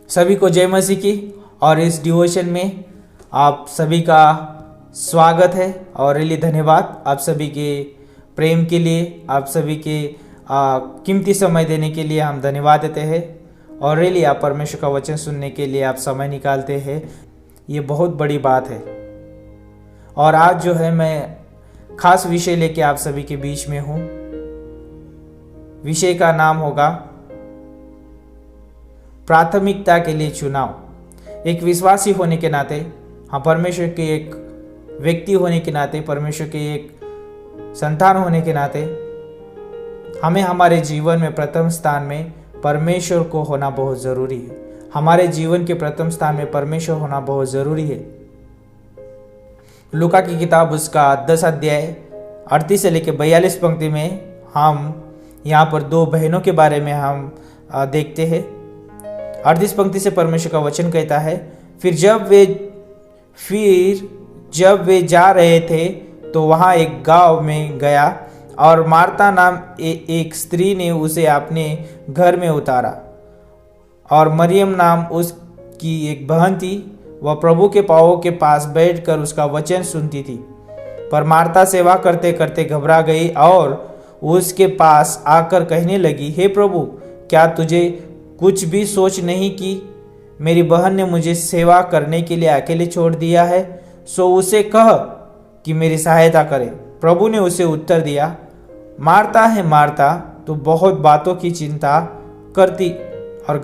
सभी को जय मसीह की। और इस डिवोशन में आप सभी का स्वागत है और रियली धन्यवाद आप सभी के प्रेम के लिए, आप सभी के कीमती समय देने के लिए हम धन्यवाद देते हैं। और रियली आप परमेश्वर का वचन सुनने के लिए आप समय निकालते हैं, ये बहुत बड़ी बात है। और आज जो है मैं खास विषय लेके आप सभी के बीच में हूँ। विषय का नाम होगा प्राथमिकता के लिए चुनाव। एक विश्वासी होने के नाते, हाँ, परमेश्वर के एक व्यक्ति होने के नाते, परमेश्वर के एक संतान होने के नाते हमें हमारे जीवन में प्रथम स्थान में परमेश्वर को होना बहुत ज़रूरी है। हमारे जीवन के प्रथम स्थान में परमेश्वर होना बहुत ज़रूरी है। लूका की किताब उसका 10 अध्याय 38 से लेकर 42 पंक्ति में हम यहाँ पर दो बहनों के बारे में हम देखते हैं। 38 पंक्ति से परमेश्वर का वचन कहता है, फिर जब वे जा रहे थे तो वहाँ एक गांव में गया और मार्ता नाम एक स्त्री ने उसे अपने घर में उतारा। और मरियम नाम उसकी एक बहन थी, वह प्रभु के पाँवों के पास बैठकर उसका वचन सुनती थी। पर मार्ता सेवा करते करते घबरा गई और उसके पास आकर कहने लगी, हे प्रभु, क्या तुझे कुछ भी सोच नहीं कि मेरी बहन ने मुझे सेवा करने के लिए अकेले छोड़ दिया है? सो उसे कह कि मेरी सहायता करे। प्रभु ने उसे उत्तर दिया, मार्ता है मार्ता, तू बहुत बातों की चिंता करती और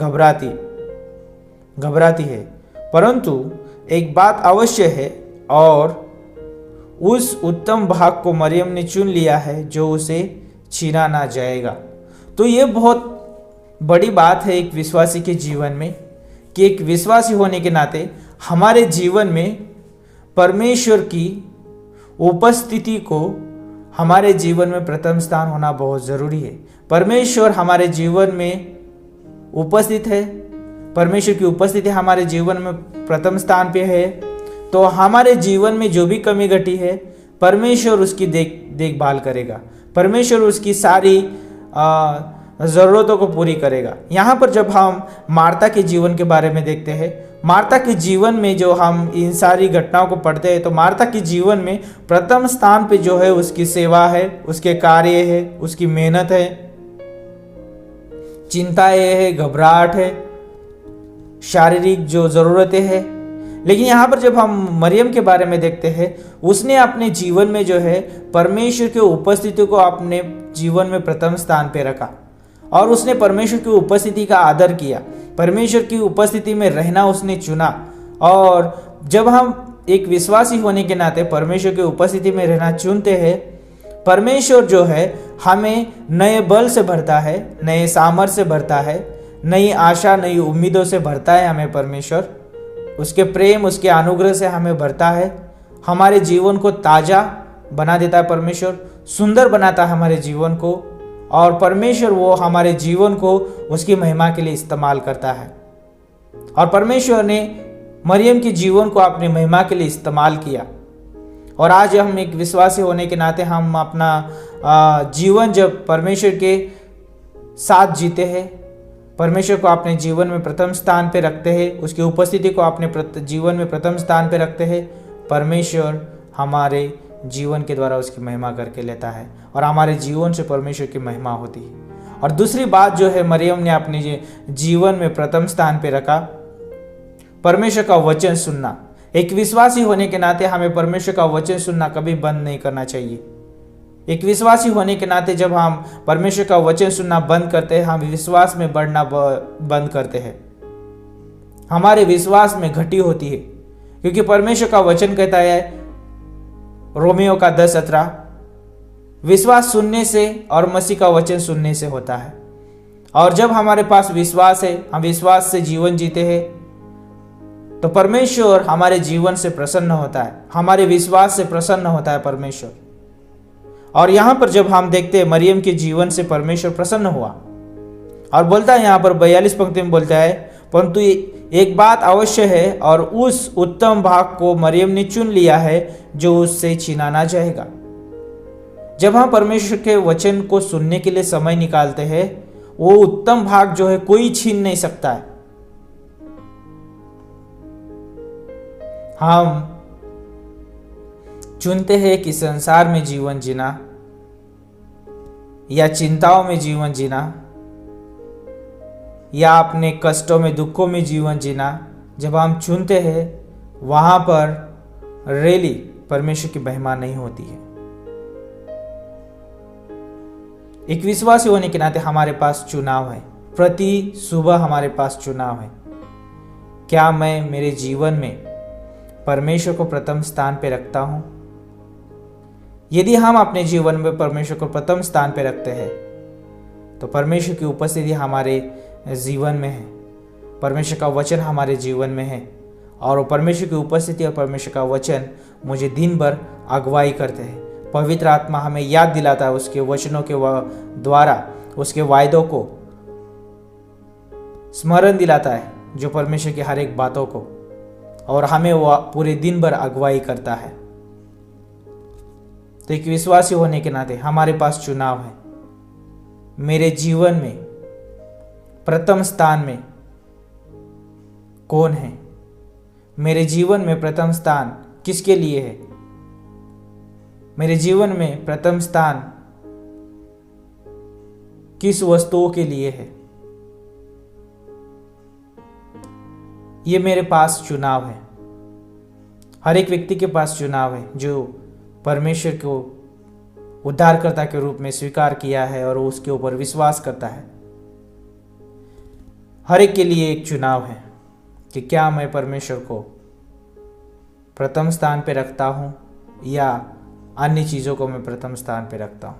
घबराती है, परंतु एक बात अवश्य है और उस उत्तम भाग को मरियम ने चुन लिया है जो उसे छीना ना जाएगा। तो ये बहुत बड़ी बात है एक विश्वासी के जीवन में कि एक विश्वासी होने के नाते हमारे जीवन में परमेश्वर की उपस्थिति को हमारे जीवन में प्रथम स्थान होना बहुत ज़रूरी है। परमेश्वर हमारे जीवन में उपस्थित है, परमेश्वर की उपस्थिति हमारे जीवन में प्रथम स्थान पे है, तो हमारे जीवन में जो भी कमी घटी है परमेश्वर उसकी देखभाल करेगा, परमेश्वर उसकी सारी ज़रूरतों को पूरी करेगा। यहाँ पर जब हम मार्ता के जीवन के बारे में देखते हैं, मार्ता के जीवन में जो हम इन सारी घटनाओं को पढ़ते हैं, तो मार्ता के जीवन में प्रथम स्थान पे जो है उसकी सेवा है, उसके कार्य है, उसकी मेहनत है, चिंताएं है, घबराहट है, शारीरिक जो ज़रूरतें हैं। लेकिन यहाँ पर जब हम मरियम के बारे में देखते हैं, उसने अपने जीवन में जो है परमेश्वर की उपस्थिति को अपने जीवन में प्रथम स्थान पे रखा और उसने परमेश्वर की उपस्थिति का आदर किया, परमेश्वर की उपस्थिति में रहना उसने चुना। और जब हम एक विश्वासी होने के नाते परमेश्वर की उपस्थिति में रहना चुनते हैं, परमेश्वर जो है हमें नए बल से भरता है, नए सामर्थ्य से भरता है, नई आशा, नई उम्मीदों से भरता है। हमें परमेश्वर उसके प्रेम, उसके अनुग्रह से हमें भरता है, हमारे जीवन को ताज़ा बना देता है, परमेश्वर सुंदर बनाता है हमारे जीवन को। और परमेश्वर वो हमारे जीवन को उसकी महिमा के लिए इस्तेमाल करता है। और परमेश्वर ने मरियम के जीवन को अपनी महिमा के लिए इस्तेमाल किया। और आज हम एक विश्वासी होने के नाते हम अपना जीवन जब परमेश्वर के साथ जीते हैं, परमेश्वर को अपने जीवन में प्रथम स्थान पे रखते हैं, उसकी उपस्थिति को अपने जीवन में प्रथम स्थान पे रखते हैं, परमेश्वर हमारे जीवन के द्वारा उसकी महिमा करके लेता है और हमारे जीवन से परमेश्वर की महिमा होती है। और दूसरी बात जो है मरियम ने अपने जीवन में प्रथम स्थान पे रखा, परमेश्वर का वचन सुनना। एक विश्वासी होने के नाते हमें परमेश्वर का वचन सुनना कभी बंद नहीं करना चाहिए। एक विश्वासी होने के नाते जब हम परमेश्वर का वचन सुनना बंद करते हैं, हम विश्वास में बढ़ना बंद करते हैं, हमारे विश्वास में घटी होती है। क्योंकि परमेश्वर का वचन कहता है रोमियो का 10:17, विश्वास सुनने से और मसीह का वचन सुनने से होता है। और जब हमारे पास विश्वास है, हम विश्वास से जीवन जीते हैं, तो परमेश्वर हमारे जीवन से प्रसन्न होता है, हमारे विश्वास से प्रसन्न होता है परमेश्वर। और यहाँ पर जब हम देखते हैं मरियम के जीवन से परमेश्वर प्रसन्न हुआ और बोलता है, यहाँ पर 42 पंक्ति में बोलता है, परंतु एक बात अवश्य है और उस उत्तम भाग को मरियम ने चुन लिया है जो उससे छीना ना जाएगा। जब हम परमेश्वर के वचन को सुनने के लिए समय निकालते हैं, वो उत्तम भाग जो है कोई छीन नहीं सकता है। हम चुनते हैं कि संसार में जीवन जीना या चिंताओं में जीवन जीना या अपने कष्टों में दुखों में जीवन जीना, जब हम चुनते हैं वहां पर रियली परमेश्वर की महिमा नहीं होती है। एक विश्वासी होने के नाते हमारे पास चुनाव है, प्रति सुबह हमारे पास चुनाव है। क्या मैं मेरे जीवन में परमेश्वर को प्रथम स्थान पे रखता हूं? यदि हम अपने जीवन में परमेश्वर को प्रथम स्थान पे रखते हैं तो परमेश्वर की उपस्थिति हमारे जीवन में है, परमेश्वर का वचन हमारे जीवन में है, और वो परमेश्वर की उपस्थिति और परमेश्वर का वचन मुझे दिन भर अगुवाई करते हैं। पवित्र आत्मा हमें याद दिलाता है उसके वचनों के द्वारा, उसके वायदों को स्मरण दिलाता है, जो परमेश्वर की हर एक बातों को, और हमें वो पूरे दिन भर अगुवाई करता है। तो एक विश्वासी होने के नाते हमारे पास चुनाव है। मेरे जीवन में प्रथम स्थान में कौन है? मेरे जीवन में प्रथम स्थान किसके लिए है? मेरे जीवन में प्रथम स्थान किस वस्तुओं के लिए है? ये मेरे पास चुनाव है। हर एक व्यक्ति के पास चुनाव है जो परमेश्वर को उद्धारकर्ता के रूप में स्वीकार किया है और उसके ऊपर विश्वास करता है। हर एक के लिए एक चुनाव है कि क्या मैं परमेश्वर को प्रथम स्थान पे रखता हूं या अन्य चीज़ों को मैं प्रथम स्थान पे रखता हूं।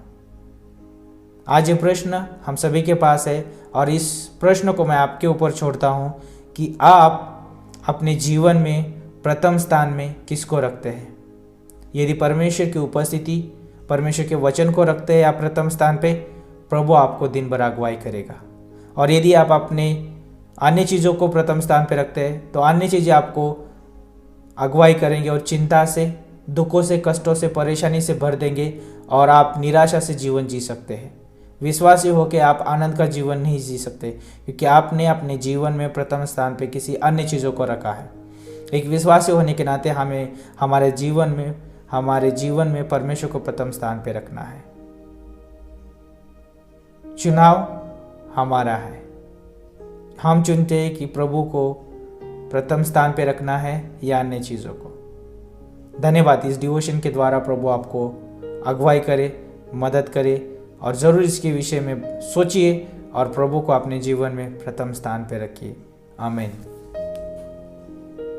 आज ये प्रश्न हम सभी के पास है और इस प्रश्न को मैं आपके ऊपर छोड़ता हूं कि आप अपने जीवन में प्रथम स्थान में किसको रखते हैं। यदि परमेश्वर की उपस्थिति, परमेश्वर के वचन को रखते हैं आप प्रथम स्थान पे, प्रभु आपको दिन भर अगुवाई करेगा। और यदि आप अपने अन्य चीज़ों को प्रथम स्थान पे रखते हैं तो अन्य चीज़ें आपको अगुवाई करेंगे और चिंता से, दुखों से, कष्टों से, परेशानी से भर देंगे और आप निराशा से जीवन जी सकते हैं। विश्वासी होकर आप आनंद का जीवन नहीं जी सकते क्योंकि आपने अपने जीवन में प्रथम स्थान पे किसी अन्य चीज़ों को रखा है। एक विश्वासी होने के नाते हमें हमारे जीवन में परमेश्वर को प्रथम स्थान पे रखना है। चुनाव हमारा है। हम चुनते हैं कि प्रभु को प्रथम स्थान पे रखना है या अन्य चीज़ों को। धन्यवाद। इस डिवोशन के द्वारा प्रभु आपको अगुवाई करे, मदद करे और ज़रूर इसके विषय में सोचिए और प्रभु को अपने जीवन में प्रथम स्थान पे रखिए। आमीन।